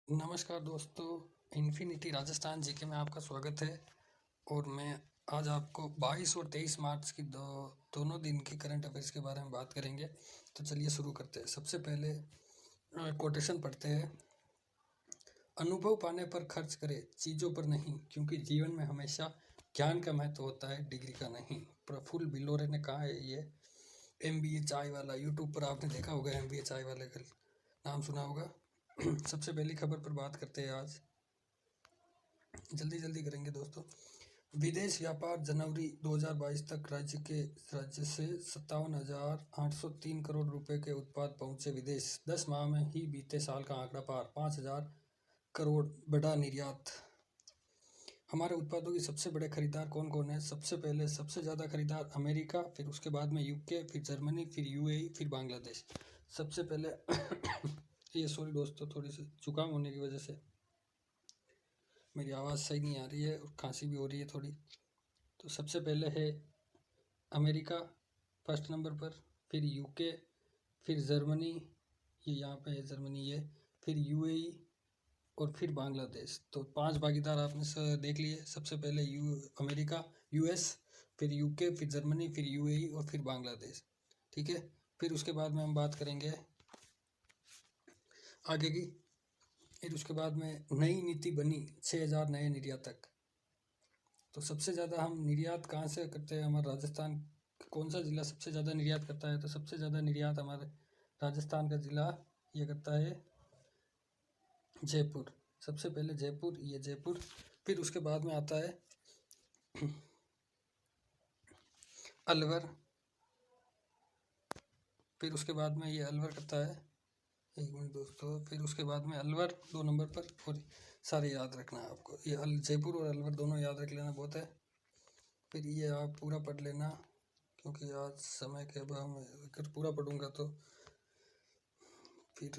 नमस्कार दोस्तों, infinity Rajasthan GK में आपका स्वागत है। और मैं आज आपको 22 और 23 मार्च की दोनों दिन की करंट अफेयर्स के बारे में बात करेंगे। तो चलिए शुरू करते हैं। सबसे पहले कोटेशन पढ़ते हैं। अनुभव पाने पर खर्च करें, चीज़ों पर नहीं, क्योंकि जीवन में हमेशा ज्ञान का महत्व होता है, डिग्री का नहीं। प्रफुल्ल बिलोरे ने कहा है ये। MBA चाय वाला, यूट्यूब पर आपने देखा होगा, MBA चाय वाले का नाम सुना होगा। सबसे पहली खबर पर बात करते हैं आज। जल्दी करेंगे दोस्तों। विदेश व्यापार जनवरी 2022 तक राज्य से 57,803 करोड़ रुपए के उत्पाद पहुंचे विदेश। 10 माह में ही बीते साल का आंकड़ा पार 5,000 करोड़, बढ़ा निर्यात। हमारे उत्पादों की सबसे बड़े खरीदार कौन कौन है? सबसे ज़्यादा खरीदार अमेरिका, फिर उसके बाद में UK, फिर जर्मनी, फिर UAE, फिर बांग्लादेश। सबसे पहले ये सॉरी दोस्तों, थोड़ी सी जुकाम होने की वजह से मेरी आवाज़ सही नहीं आ रही है और खांसी भी हो रही है थोड़ी। तो सबसे पहले है अमेरिका फर्स्ट नंबर पर, फिर UK, फिर जर्मनी, ये यहाँ पे है जर्मनी ये, फिर UAE और फिर बांग्लादेश। तो 5 भागीदार आपने देख लिए। सबसे पहले अमेरिका, US, फिर UK, फिर जर्मनी, फिर UAE और फिर बांग्लादेश। ठीक है। फिर उसके बाद में हम बात करेंगे आगे की। फिर उसके बाद में नई नीति बनी 6,000 नए निर्यातक। तो सबसे ज़्यादा हम निर्यात कहाँ से करते हैं? हमारा राजस्थान, कौन सा ज़िला सबसे ज़्यादा निर्यात करता है? तो सबसे ज़्यादा निर्यात हमारे राजस्थान का ज़िला ये करता है जयपुर। सबसे पहले जयपुर, ये जयपुर। फिर उसके बाद में आता है अलवर। फिर उसके बाद में ये अलवर करता है, एक मिनट दोस्तों। फिर उसके बाद में अलवर 2 नंबर पर। और सारे याद रखना है आपको, ये जयपुर और अलवर दोनों याद रख लेना बहुत है। फिर ये आप पूरा पढ़ लेना, क्योंकि आज समय के अभाव में अगर पूरा पढ़ूंगा तो फिर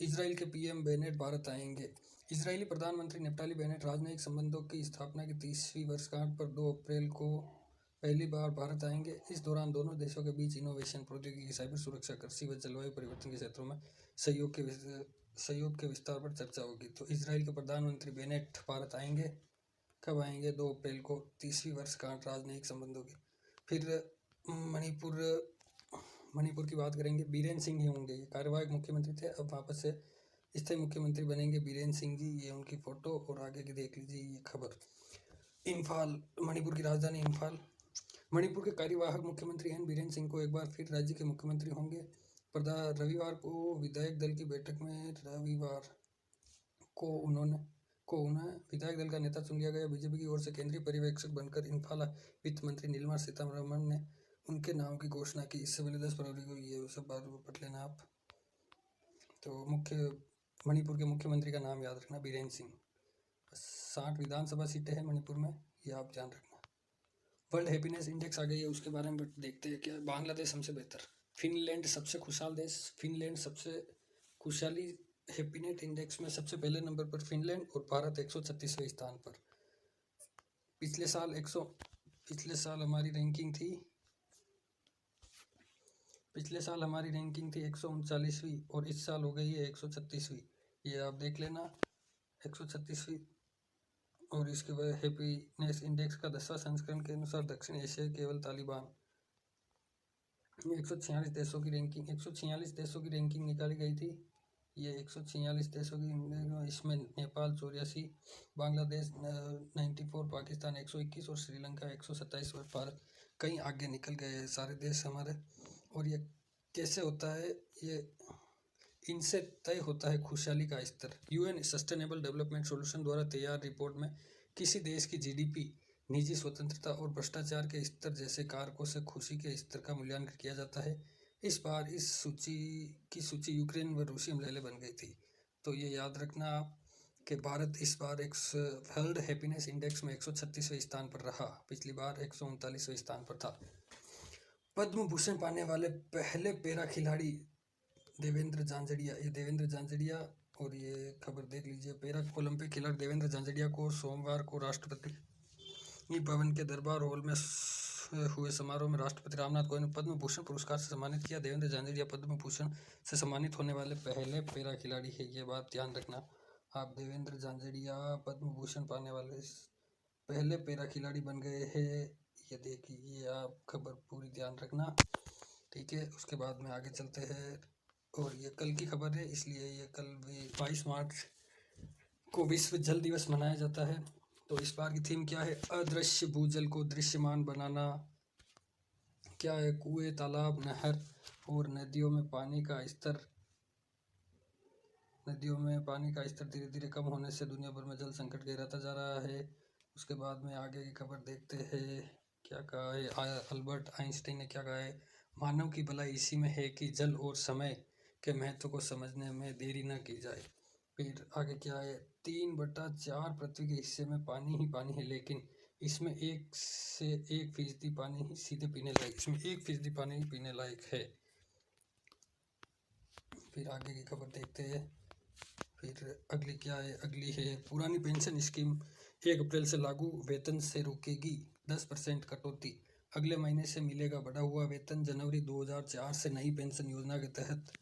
इजराइल के PM बेनेट भारत आएंगे। इजरायली प्रधानमंत्री नेफ्ताली बेनेट राजनयिक संबंधों की स्थापना की 30वीं वर्षगांठ पर 2 अप्रैल को पहली बार भारत आएंगे। इस दौरान दोनों देशों के बीच इनोवेशन, प्रौद्योगिकी, साइबर सुरक्षा, कृषि व जलवायु परिवर्तन के क्षेत्रों में सहयोग के विस्तार पर चर्चा होगी। तो इजराइल के प्रधानमंत्री बेनेट भारत आएंगे। कब आएंगे? 2 अप्रैल को, 30वीं वर्षगांठ राजनयिक संबंधों की। फिर मणिपुर की बात करेंगे। बीरेन सिंह ही होंगे, ये कार्यवाहक मुख्यमंत्री थे, अब वापस से स्थायी मुख्यमंत्री बनेंगे बीरेन सिंह जी। ये उनकी फोटो और आगे की देख लीजिए ये खबर। इम्फाल, मणिपुर की राजधानी इम्फाल। मणिपुर के कार्यवाहक मुख्यमंत्री एन बीरेन सिंह को एक बार फिर राज्य के मुख्यमंत्री होंगे। रविवार को विधायक दल की बैठक में उन्हें विधायक दल का नेता चुन लिया गया। बीजेपी की ओर से केंद्रीय पर्यवेक्षक बनकर इम्फाल वित्त मंत्री निर्मला सीतारमण ने उनके नाम की घोषणा की। इससे पहले 10 फरवरी को ये सब बात पढ़ लेना आप। तो मणिपुर के मुख्यमंत्री का नाम याद रखना, बीरेन सिंह। 60 विधानसभा सीटें हैं मणिपुर में, ये आप ध्यान रखना। वर्ल्ड हैप्पीनेस इंडेक्स आ गई है, उसके बारे में देखते हैं क्या। बांग्लादेश हमसे बेहतर। फिनलैंड सबसे खुशहाल देश। फिनलैंड सबसे खुशहाली हैप्पीनेस इंडेक्स में सबसे पहले नंबर पर फिनलैंड, और भारत 136वें स्थान पर। पिछले साल हमारी रैंकिंग थी 139वीं, और इस साल हो गई है 136वीं। ये आप देख लेना, 136वीं। और इसके बाद हैप्पीनेस इंडेक्स का 10वां संस्करण के अनुसार दक्षिण एशिया केवल तालिबान। 146 देशों की रैंकिंग निकाली गई थी। ये 146 देशों की, इसमें नेपाल 84, बांग्लादेश 94, पाकिस्तान 121 और श्रीलंका 127 पर। भारत कहीं आगे निकल गए सारे देश हमारे। और ये कैसे होता है? ये इनसे तय होता है खुशहाली का स्तर। UN सस्टेनेबल डेवलपमेंट सॉल्यूशन द्वारा तैयार रिपोर्ट में किसी देश की GDP, निजी स्वतंत्रता और भ्रष्टाचार के स्तर जैसे कारकों से खुशी के स्तर का मूल्यांकन किया जाता है। इस बार इस सूची यूक्रेन व रूसी महिला बन गई थी। तो ये याद रखना आप कि भारत इस बार एक वर्ल्ड हैप्पीनेस इंडेक्स में 136वें स्थान पर रहा। पिछली बार 139वें स्थान पर था। पद्म भूषण पाने वाले पहले पैरा खिलाड़ी देवेंद्र झांझड़िया। ये देवेंद्र झांझड़िया, और ये खबर देख लीजिए। पैरा ओलंपिक खिलाड़ी देवेंद्र झांझड़िया को सोमवार को राष्ट्रपति भवन के दरबार हॉल में हुए समारोह में राष्ट्रपति रामनाथ कोविंद ने पद्म भूषण पुरस्कार से सम्मानित किया। देवेंद्र झांझड़िया पद्म भूषण से सम्मानित होने वाले पहले पैरा खिलाड़ी है, ये बात ध्यान रखना आप। देवेंद्र झांझड़िया पद्म भूषण पाने वाले पहले पैरा खिलाड़ी बन गए हैं, ये देखिए, ये आप खबर पूरी ध्यान रखना, ठीक है। उसके बाद में आगे चलते हैं, और ये कल की खबर है, इसलिए ये कल भी 22 मार्च को विश्व जल दिवस मनाया जाता है। तो इस बार की थीम क्या है? अदृश्य भूजल को दृश्यमान बनाना। क्या है? कुएं, तालाब, नहर और नदियों में पानी का स्तर धीरे धीरे कम होने से दुनिया भर में जल संकट गहराता जा रहा है। उसके बाद में आगे की खबर देखते हैं, क्या कहा है अल्बर्ट आइंस्टाइन ने, क्या कहा है? मानव की भलाई इसी में है कि जल और समय के महत्व को समझने में देरी न की जाए। फिर आगे क्या है? 3/4 पृथ्वी के हिस्से में पानी ही पानी है, लेकिन इसमें 1% पानी ही सीधे पीने लायक, इसमें 1% पानी ही पीने लायक है। फिर आगे की खबर देखते हैं। फिर अगली क्या है? अगली है पुरानी पेंशन स्कीम 1 अप्रैल से लागू, वेतन से रोकेगी 10% कटौती, अगले महीने से मिलेगा बढ़ा हुआ वेतन। जनवरी 2004 से नई पेंशन योजना के तहत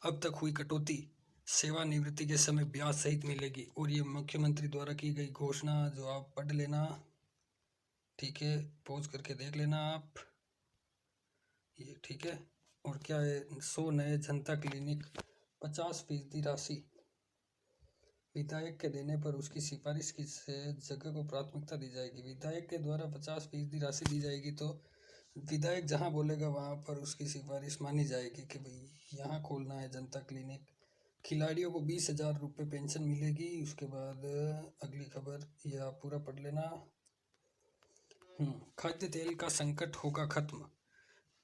अब तक हुई कटौती सेवानिवृत्ति के समय ब्याज सहित मिलेगी, और ये मुख्यमंत्री द्वारा की गई घोषणा, जो आप पढ़ लेना, ठीक है, पॉज करके देख लेना आप, ये ठीक है। और क्या है? 100 नए जनता क्लिनिक, 50% राशि विधायक के देने पर उसकी सिफारिश की से जगह को प्राथमिकता दी जाएगी। विधायक के द्वारा 50% राशि दी जाएगी, तो विधायक जहां बोलेगा वहां पर उसकी सिफारिश मानी जाएगी कि भाई यहाँ खोलना है जनता क्लिनिक। खिलाड़ियों को 20,000 रुपये पेंशन मिलेगी। उसके बाद अगली खबर, ये आप पूरा पढ़ लेना। खाद्य तेल का संकट होगा खत्म,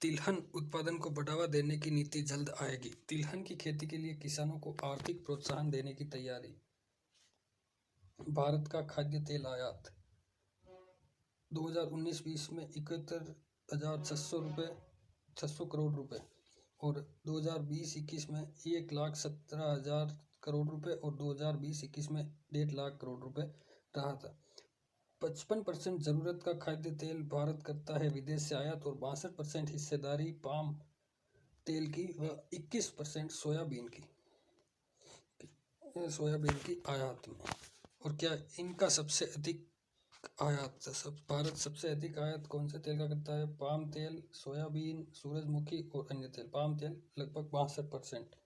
तिलहन उत्पादन को बढ़ावा देने की नीति जल्द आएगी। तिलहन की खेती के लिए किसानों को आर्थिक प्रोत्साहन देने की तैयारी। भारत का खाद्य तेल आयात 2019-20 में 71,600 करोड़ रुपए, और 2020-21 में 1,17,000 करोड़ रुपए, और 2020-21 में 1.5 लाख करोड़ रुपए रहा था। 55% जरूरत का खाद्य तेल भारत करता है विदेश से आयात, और 62% हिस्सेदारी पाम तेल की व 21% सोयाबीन की आयात में। और क्या इनका सबसे अधिक आयात, भारत सबसे अधिक आयात कौन से तेल का करता है? पाम तेल, सोयाबीन, सूरजमुखी और अन्य तेल। पाम तेल लगभग 62%।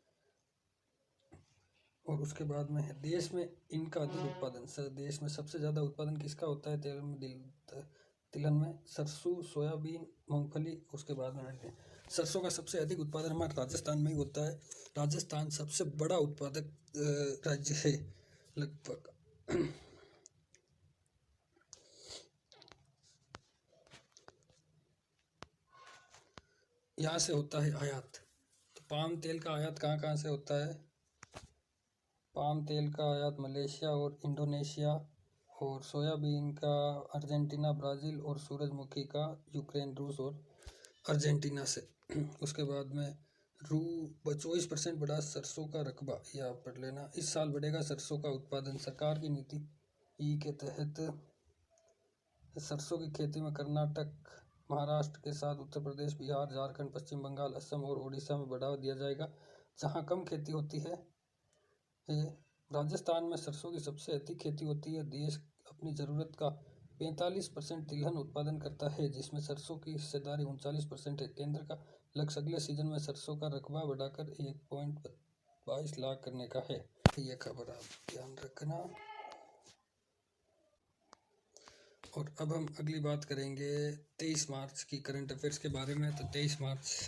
और उसके बाद में है देश में इनका अधिक उत्पादन। देश में सबसे ज़्यादा उत्पादन किसका होता है? तिलहन में सरसों, सोयाबीन, मूंगफली। उसके बाद में सरसों का सबसे अधिक उत्पादन हमारे राजस्थान में ही होता है। राजस्थान सबसे बड़ा उत्पादक राज्य है लगभग। यहाँ से होता है आयात। तो पाम तेल का आयात कहाँ कहाँ से होता है? पाम तेल का आयात मलेशिया और इंडोनेशिया, और सोयाबीन का अर्जेंटीना, ब्राज़ील, और सूरजमुखी का यूक्रेन, रूस और अर्जेंटीना से। उसके बाद में 24% बढ़ा सरसों का रकबा, यह आप पढ़ लेना। इस साल बढ़ेगा सरसों का उत्पादन, सरकार की नीति ई के तहत सरसों की खेती में कर्नाटक, महाराष्ट्र के साथ उत्तर प्रदेश, बिहार, झारखंड, पश्चिम बंगाल, असम और उड़ीसा में बढ़ावा दिया जाएगा, जहां कम खेती होती है। राजस्थान में सरसों की सबसे अधिक खेती होती है। देश अपनी ज़रूरत का 45% तिलहन उत्पादन करता है, जिसमें सरसों की हिस्सेदारी 39% है। केंद्र का लक्ष्य अगले सीजन में सरसों का रकबा बढ़ाकर 1.22 लाख करने का है। ये खबर आप ध्यान रखना। और अब हम अगली बात करेंगे 23 मार्च की करंट अफेयर्स के बारे में। तो 23 मार्च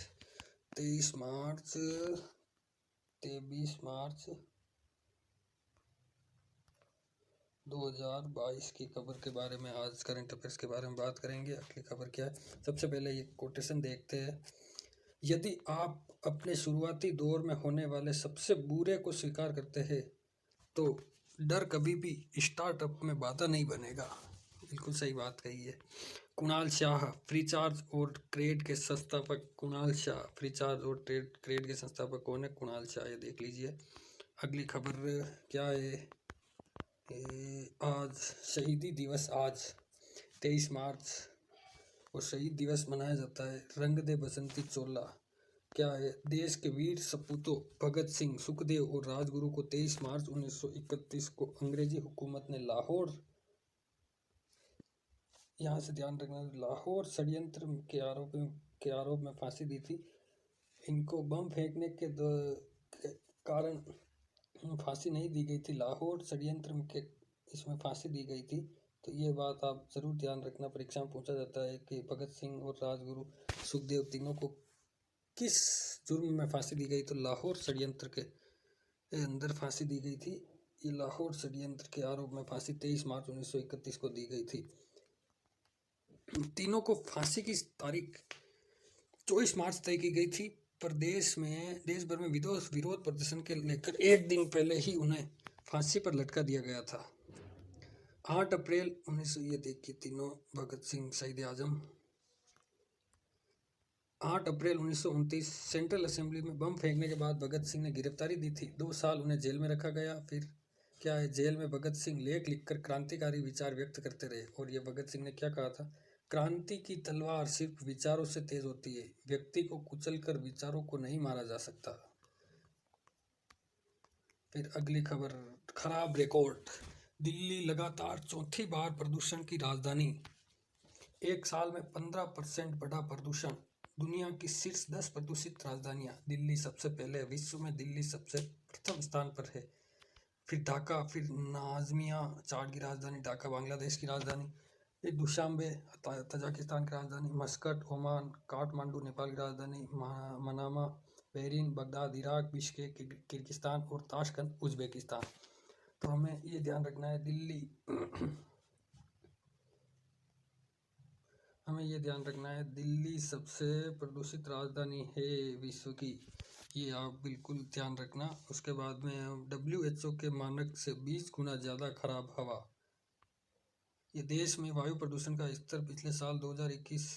2022 की खबर के बारे में, आज करंट अफेयर्स के बारे में बात करेंगे। अगली खबर क्या है? सबसे पहले ये कोटेशन देखते हैं। यदि आप अपने शुरुआती दौर में होने वाले सबसे बुरे को स्वीकार करते हैं, तो डर कभी भी स्टार्टअप में बाधा नहीं बनेगा। बिल्कुल सही बात कही है। कुणाल शाह, फ्रीचार्ज और क्रेड के संस्थापक। कुणाल शाह, फ्रीचार्ज और क्रेड के संस्थापक कौन है? कुणाल शाह, ये देख लीजिए। अगली खबर क्या है? आज शहीदी दिवस, आज 23 मार्च और शहीद दिवस मनाया जाता है। रंग दे बसंती चोला क्या है? देश के वीर सपूतों भगत सिंह, सुखदेव और राजगुरु को 23 मार्च 1931 को अंग्रेजी हुकूमत ने लाहौर, यहाँ से ध्यान रखना, लाहौर षड्यंत्र के आरोप में फांसी दी थी। इनको बम फेंकने के कारण फांसी नहीं दी गई थी, लाहौर षड्यंत्र के इसमें फांसी दी गई थी। तो ये बात आप ज़रूर ध्यान रखना, परीक्षा में पूछा जाता है कि भगत सिंह और राजगुरु सुखदेव तीनों को किस जुर्म में फांसी दी गई? तो लाहौर षड्यंत्र के अंदर फांसी दी गई थी। ये लाहौर षड्यंत्र के आरोप में फांसी 23 मार्च 1931 को दी गई थी। तीनों को फांसी की तारीख 24 मार्च तय की गई थी, पर देश भर में विरोध प्रदर्शन के लेकर एक दिन पहले ही उन्हें फांसी पर लटका दिया गया था। 8 अप्रैल 1900, ये देखिए तीनों भगत सिंह शहीद आजम। 8 अप्रैल 1929 सेंट्रल असेंबली में बम फेंकने के बाद भगत सिंह ने गिरफ्तारी दी थी। 2 साल उन्हें जेल में रखा गया। फिर क्या है, जेल में भगत सिंह लेख लिखकर क्रांतिकारी विचार व्यक्त करते रहे। और ये भगत सिंह ने क्या कहा था? क्रांति की तलवार सिर्फ विचारों से तेज होती है, व्यक्ति को कुचलकर विचारों को नहीं मारा जा सकता। फिर अगली खबर, खराब रिकॉर्ड, दिल्ली लगातार चौथी बार प्रदूषण की राजधानी। एक साल में 15% बढ़ा प्रदूषण। दुनिया की शीर्ष 10 प्रदूषित राजधानियां, दिल्ली सबसे पहले, विश्व में दिल्ली सबसे प्रथम स्थान पर है। फिर ढाका, फिर नाज़मिया, चाड की राजधानी ढाका, बांग्लादेश की राजधानी, फिर दुशांबे तजाकिस्तान की राजधानी, मस्कट ओमान, काठमांडू नेपाल की राजधानी, Manama Bahrain, Baghdad Iraq, Bishkek Kyrgyzstan और ताशकंद उज्बेकिस्तान। तो हमें ये ध्यान रखना है, दिल्ली सबसे प्रदूषित राजधानी है विश्व की। ये आप बिल्कुल ध्यान रखना। उसके बाद में WHO के मानक से 20 गुना ज़्यादा खराब हवा। ये देश में वायु प्रदूषण का स्तर पिछले साल 2021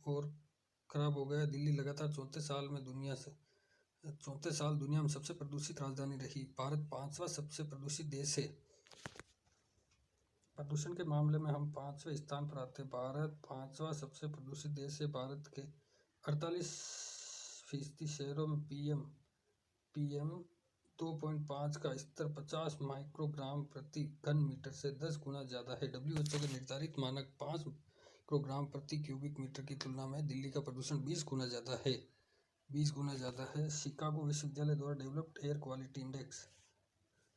और खराब हो गया। दिल्ली लगातार चौथे साल दुनिया में सबसे प्रदूषित राजधानी रही। भारत 5वां सबसे प्रदूषित देश है। प्रदूषण के मामले में हम 5वें स्थान पर आते हैं। भारत 5वां सबसे प्रदूषित देश है। भारत के 48% शहरों में PM 2.5 का स्तर 50 माइक्रोग्राम प्रति घन मीटर से 10 गुना ज़्यादा है। WHO के निर्धारित मानक 5 माइक्रोग्राम प्रति क्यूबिक मीटर की तुलना में दिल्ली का प्रदूषण 20 गुना ज़्यादा है। शिकागो विश्वविद्यालय द्वारा developed air quality index,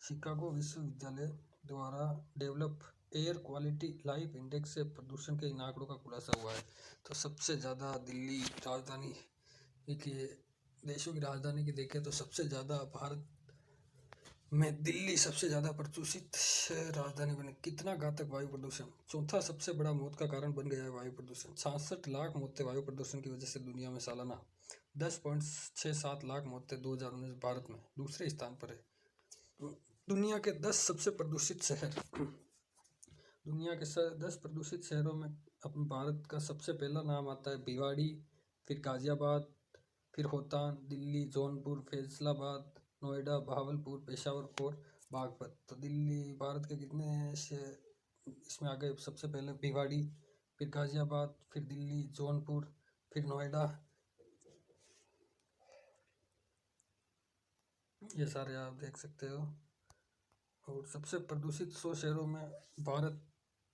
Chicago विश्वविद्यालय द्वारा develop air quality life index से प्रदूषण के इन आंकड़ों का खुलासा हुआ है। तो सबसे ज़्यादा दिल्ली राजधानी, देखिए देशों की राजधानी की देखें तो सबसे ज़्यादा भारत में दिल्ली सबसे ज़्यादा प्रदूषित राजधानी बने। कितना घातक वायु प्रदूषण, चौथा सबसे बड़ा मौत का कारण बन गया है वायु प्रदूषण। 66 लाख मौतें वायु प्रदूषण की वजह से दुनिया में सालाना। 10.67 लाख मौतें 2019 भारत में दूसरे स्थान पर है। दुनिया के 10 सबसे प्रदूषित शहर, दुनिया के 10 प्रदूषित शहरों में अपने भारत का सबसे पहला नाम आता है भिवाड़ी, फिर गाजियाबाद, फिर होतान, दिल्ली, जौनपुर, फैसलाबाद, नोएडा, भावलपुर, पेशावर और बागपत। तो दिल्ली भारत के कितने से इसमें आ गए? सबसे पहले भिवाड़ी, फिर गाजियाबाद, फिर दिल्ली, जौनपुर, फिर नोएडा, ये सारे आप देख सकते हो। और सबसे प्रदूषित 100 शहरों में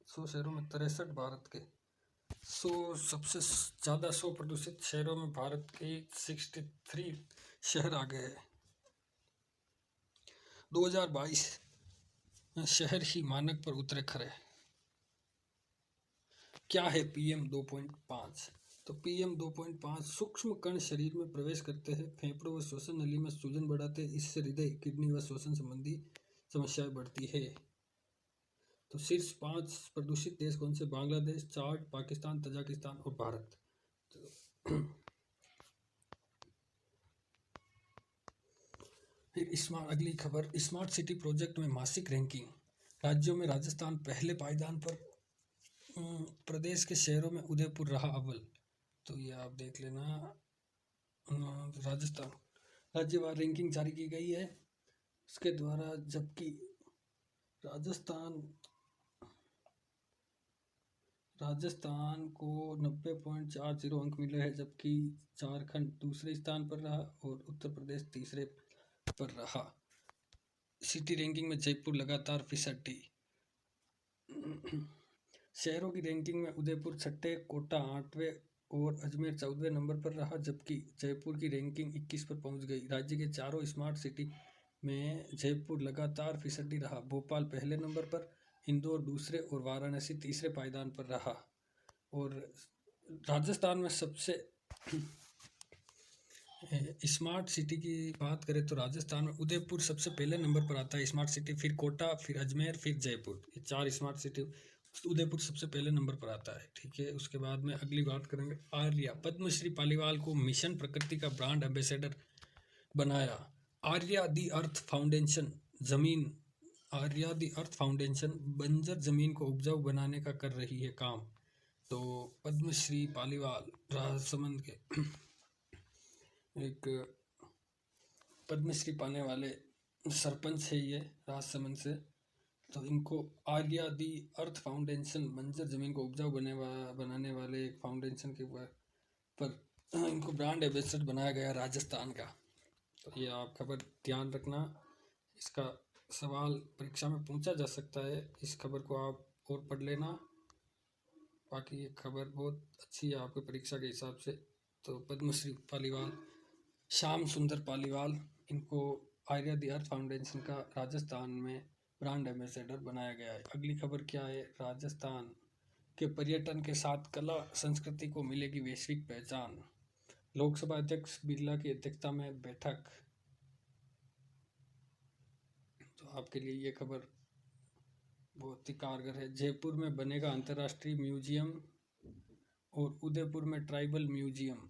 63 भारत के 100 सबसे ज़्यादा 100 प्रदूषित शहरों में भारत के 63 शहर आ गए हैं। 2022 शहर ही मानक पर उतरे खरे। क्या है PM 2.5? तो PM 2.5 सूक्ष्म कण शरीर में प्रवेश करते हैं, फेफड़ों व श्वसन नली में सूजन बढ़ाते हैं। इससे हृदय, किडनी व श्वसन संबंधी समस्याएं बढ़ती है। तो शीर्ष 5 प्रदूषित देश कौन से? बांग्लादेश, चाड, पाकिस्तान, तजाकिस्तान और भारत। फिर अगली खबर, स्मार्ट सिटी प्रोजेक्ट में मासिक रैंकिंग। राज्यों में राजस्थान पहले पायदान पर, प्रदेश के शहरों में उदयपुर रहा अव्वल। तो ये आप देख लेना। राजस्थान राज्यवार रैंकिंग जारी की गई है उसके द्वारा, राजस्थान को 90.40 अंक मिले हैं, जबकि झारखंड दूसरे स्थान पर रहा और उत्तर प्रदेश तीसरे पर रहा। सिटी रैंकिंग में जयपुर लगातार फिसड्डी। शहरों की रैंकिंग में उदयपुर छठे, कोटा 8वें और अजमेर 14वें नंबर पर रहा, जबकि जयपुर की रैंकिंग 21 पर पहुंच गई। राज्य के चारों स्मार्ट सिटी में जयपुर लगातार फिसड्डी रहा। भोपाल पहले नंबर पर, इंदौर दूसरे और वाराणसी तीसरे पायदान पर रहा। और राजस्थान में सबसे स्मार्ट सिटी की बात करें तो राजस्थान में उदयपुर सबसे पहले नंबर पर आता है स्मार्ट सिटी, फिर कोटा, फिर अजमेर, फिर जयपुर। ये 4 स्मार्ट सिटी, उदयपुर सबसे पहले नंबर पर आता है। ठीक है, उसके बाद में अगली बात करेंगे आर्या। पद्मश्री पालीवाल को मिशन प्रकृति का ब्रांड एम्बेसडर बनाया। आर्या दी अर्थ फाउंडेशन बंजर जमीन को उपजाऊ बनाने का कर रही है काम। तो पद्मश्री पालीवाल राजसमंद के एक पद्मश्री पाने वाले सरपंच है ये राजसमंद से। तो इनको आर्या दी अर्थ फाउंडेशन बंजर जमीन को उपजाऊ बनाने वाले एक फाउंडेशन के पर इनको ब्रांड एम्बेसडर बनाया गया राजस्थान का। तो ये आप खबर ध्यान रखना, इसका सवाल परीक्षा में पूछा जा सकता है। इस खबर को आप और पढ़ लेना। बाकी ये खबर बहुत अच्छी है आपके परीक्षा के हिसाब से। तो पद्मश्री पालीवाल, श्याम सुंदर पालीवाल, इनको आर्या दी अर्थ फाउंडेशन का राजस्थान में ब्रांड एम्बेसडर बनाया गया है। अगली खबर क्या है, राजस्थान के पर्यटन के साथ कला संस्कृति को मिलेगी वैश्विक पहचान। लोकसभा अध्यक्ष बिरला की अध्यक्षता में बैठक। तो आपके लिए ये खबर बहुत ही कारगर है। जयपुर में बनेगा अंतर्राष्ट्रीय म्यूजियम और उदयपुर में ट्राइबल म्यूजियम।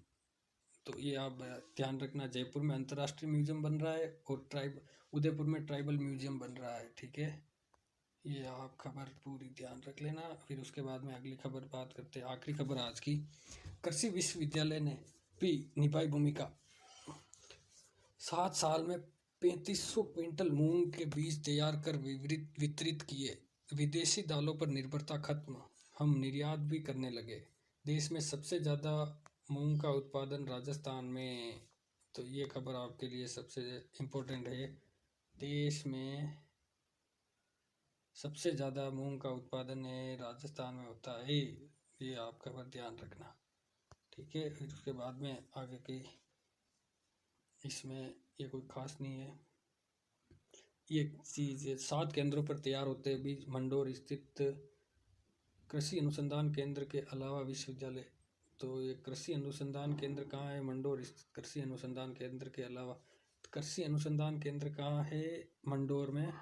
तो ये आप ध्यान रखना, जयपुर में अंतर्राष्ट्रीय म्यूजियम बन रहा है और उदयपुर में ट्राइबल म्यूजियम बन रहा है। ठीक है, ये आप खबर पूरी ध्यान रख लेना। फिर उसके बाद में अगली खबर बात करते हैं, आखिरी खबर आज की। कृषि विश्वविद्यालय ने भी निभाई भूमिका। 7 साल में 3500 क्विंटल मूंग के बीज तैयार कर वितरित किए। विदेशी दालों पर निर्भरता खत्म, हम निर्यात भी करने लगे। देश में सबसे ज़्यादा मूंग का उत्पादन राजस्थान में। तो ये खबर आपके लिए सबसे इम्पोर्टेंट है। देश में सबसे ज़्यादा मूंग का उत्पादन है राजस्थान में होता है। ये आप खबर ध्यान रखना। ठीक है, फिर उसके बाद में आगे की इसमें ये कोई खास नहीं है। ये चीज़ 7 केंद्रों पर तैयार होते हैं बीज। मंडोर स्थित कृषि अनुसंधान केंद्र के अलावा विश्वविद्यालय। तो ये कृषि अनुसंधान केंद्र कहाँ है, मंडोर स्थित कृषि अनुसंधान केंद्र के अलावा। कृषि अनुसंधान केंद्र कहाँ है, मंडोर में